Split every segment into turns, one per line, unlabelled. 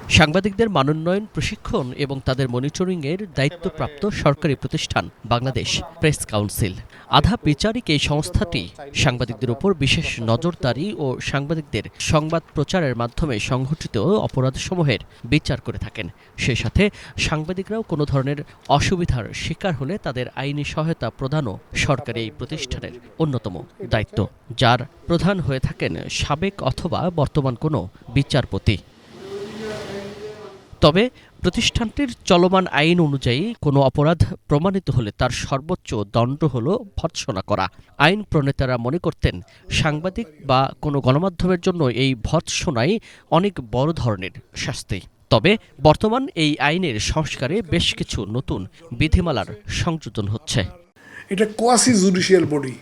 সাংবাদিকদের মানোন্নয়ন, প্রশিক্ষণ এবং তাদের মনিটরিংয়ের দায়িত্বপ্রাপ্ত সরকারি প্রতিষ্ঠান বাংলাদেশ প্রেস কাউন্সিল। আধা বিচারিক এই সংস্থাটি সাংবাদিকদের উপর বিশেষ নজরদারি ও সাংবাদিকদের সংবাদ প্রচারের মাধ্যমে সংঘটিত অপরাধসমূহের বিচার করে থাকেন। সেই সাথে সাংবাদিকরাও কোনো ধরনের অসুবিধার শিকার হলে তাদের আইনি সহায়তা প্রদানও সরকারি এই প্রতিষ্ঠানের অন্যতম দায়িত্ব, যার প্রধান হয়ে থাকেন সাবেক অথবা বর্তমান কোনো বিচারপতি। তবে প্রতিষ্ঠানটির চলমান আইন অনুযায়ী কোনো অপরাধ প্রমাণিত হলে তার সর্বোচ্চ দণ্ড হল ভর্ৎসনা করা। আইন প্রণেতারা মনে করতেন সাংবাদিক বা কোনো গণমাধ্যমের জন্য এই ভর্ৎসনাই অনেক বড় ধরনের শাস্তি। তবে বর্তমান এই আইনের সংস্কারে বেশ কিছু নতুন বিধিমালার সংযোজন হচ্ছে।
এটা কোয়াসি জুডিশিয়াল বডি,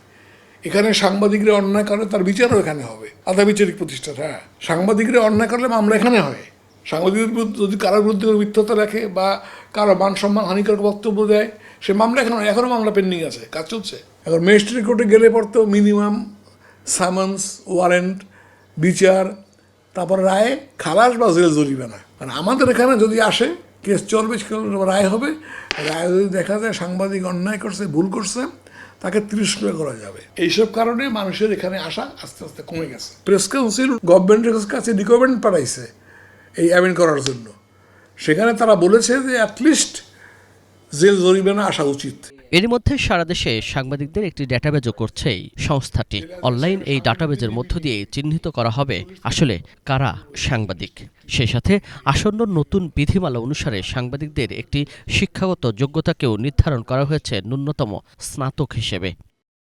এখানে সাংবাদিকরা অন্যায় করলে তার বিচারও এখানে হবে। আধা বিচারিক প্রতিষ্ঠান। হ্যাঁ, সাংবাদিকরা অন্যায় করলে মামলা এখানে হয়। সাংবাদিকের বিরুদ্ধে যদি কারোর বিরুদ্ধে মিথ্যতা লেখে বা কারো মান সম্মান হানিকারক বক্তব্য দেয়, সে মামলা এখনও মামলা পেন্ডিং আছে, কাজ চলছে। এখন ম্যাজিস্ট্রেট কোর্টে গেলে পর তো মিনিমাম সামান্স, ওয়ারেন্ট, বিচার, তারপর রায়, খালাস বা জেল জরিমানা। মানে আমাদের এখানে যদি আসে, কেস চলবে, রায় হবে। রায় যদি দেখা যায় সাংবাদিক অন্যায় করছে, ভুল করছে, তাকে তিরস্কার করা যাবে। এইসব কারণে মানুষের এখানে আসা আস্তে আস্তে কমে গেছে। প্রেস কাউন্সিল গভর্নমেন্টের কাছে রিকমেন্ড পাঠাইছে এই অ্যামেন্ড করার জন্য। সেখানে তারা বলেছে যে অ্যাটলিস্ট জেল জরিমানা আসা উচিত।
এর মধ্যে সারা দেশে সাংবাদিকদের একটি ডেটাবেজও করছে এই সংস্থাটি। অনলাইন এই ডাটাবেজের মধ্য দিয়ে চিহ্নিত করা হবে আসলে কারা সাংবাদিক। সেই সাথে আসন্ন নতুন বিধিমালা অনুসারে সাংবাদিকদের একটি শিক্ষাগত যোগ্যতাকেও নির্ধারণ করা হয়েছে ন্যূনতম স্নাতক হিসেবে।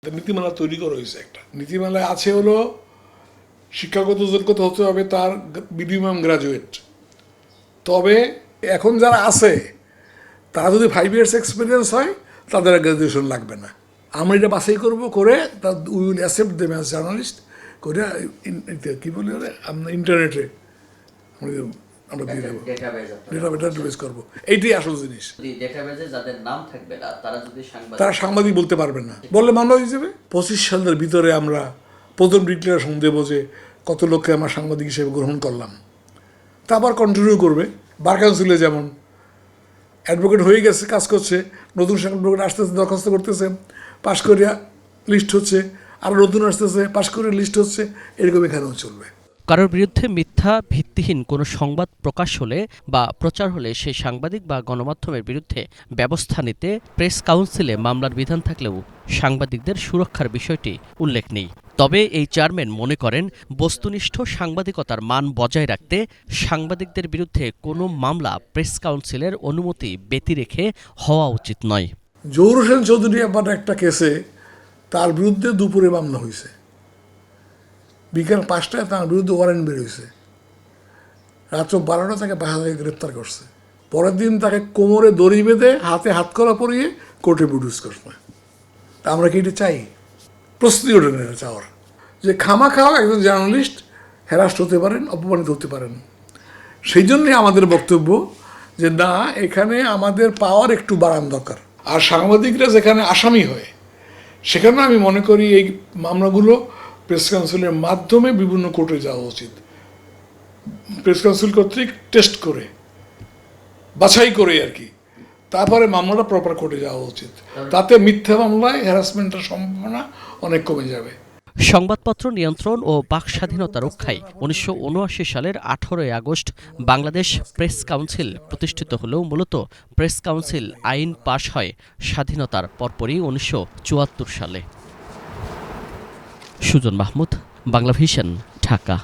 নীতিমালা তৈরি করা হয়েছে। একটা নীতিমালায় আছে হলো শিক্ষাগত যোগ্যতা হতে হবে তার মিনিমাম গ্রাজুয়েট। তবে এখন যারা আছে তারা যদি 5 years এক্সপিরিয়েন্স হয়, তাদের গ্র্যাজুয়েশন লাগবে না। আমরা এটা বাছাই করবো করে we will accept them as journalist করে কী বলি ওরা আমরা ইন্টারনেটে আমরা দিয়ে দেবো, ডেটাবেজ করবো। এইটাই আসল জিনিস। তারা সাংবাদিক বলতে পারবে না, বললে মামলা হয়ে যাবে। 25 সালের ভিতরে আমরা প্রথম ডিক্লারেশন দেবো যে কত লোককে আমরা সাংবাদিক হিসেবে গ্রহণ করলাম। তারপর কন্টিনিউ করবে। বার কাউন্সিলে যেমন অ্যাডভোকেট হয়ে গেছে, কাজ করছে, নতুন অ্যাডভোকেট আসতেছে, দরখাস্ত করতেছে, পাশ করিয়া লিস্ট হচ্ছে, আরও নতুন আসতেছে, পাশ করে লিস্ট হচ্ছে, এরকম এখানেও চলবে।
কারোর বিরুদ্ধে মিথ্যা ভিত্তিহীন কোনো সংবাদ প্রকাশ হলে বা প্রচার হলে সেই সাংবাদিক বা গণমাধ্যমের বিরুদ্ধে ব্যবস্থা নিতে প্রেস কাউন্সিলে মামলার বিধান থাকলেও সাংবাদিকদের সুরক্ষার বিষয়টি উল্লেখ নেই। তবে এই চেয়ারম্যান মনে করেন বস্তুনিষ্ঠ সাংবাদিকতার মান বজায় রাখতে সাংবাদিকদের বিরুদ্ধে কোনো মামলা প্রেস কাউন্সিলের অনুমতি ব্যতি রেখে হওয়া উচিত নয়।
জহুর হোসেন চৌধুরী আবার একটা কেসে তার বিরুদ্ধে দুপুরে মামলা হয়েছে, বিকেল 5টায় তার বিরুদ্ধে ওয়ারেন্ট বেরোয়েছে, রাত্র 12টা তাকে বাসা থেকে গ্রেপ্তার করছে। পরের দিন তাকে কোমরে দড়ি বেঁধে হাতে হাতকড়া পরিয়ে কোর্টে প্রডিউস করছে। তা আমরা কি এটা চাই? প্রস্তুতি ওঠে না এটা চাওয়ার, যে খামাখাও একজন জার্নালিস্ট হ্যারাস্ট হতে পারেন, অপমানিত হতে পারেন। সেই জন্যই আমাদের বক্তব্য যে না, এখানে আমাদের পাওয়ার একটু বাড়ানো দরকার। আর সাংবাদিকরা যেখানে আসামি হয়, সেখানে আমি মনে করি এই মামলাগুলো প্রেস কাউন্সিলের মাধ্যমে বিভিন্ন কোর্টে যাওয়া উচিত। প্রেস কাউন্সিল কর্তৃক টেস্ট করে, বাছাই করে আর কি, তারপরে মামলাটা প্রপার কোর্টে যাওয়া উচিত। তাতে মিথ্যা মামলায় হ্যারাসমেন্টের সম্ভাবনা অনেক কমে যাবে।
সংবাদপত্র নিয়ন্ত্রণ ও বাক স্বাধীনতা রক্ষায় 1979 সালের 18 আগস্ট বাংলাদেশ প্রেস কাউন্সিল প্রতিষ্ঠিত হলেও মূলত প্রেস কাউন্সিল আইন পাশ হয় স্বাধীনতার পরপরই 1974 সালে। সুজন মাহমুদ, বাংলা ভিশন, ঢাকা।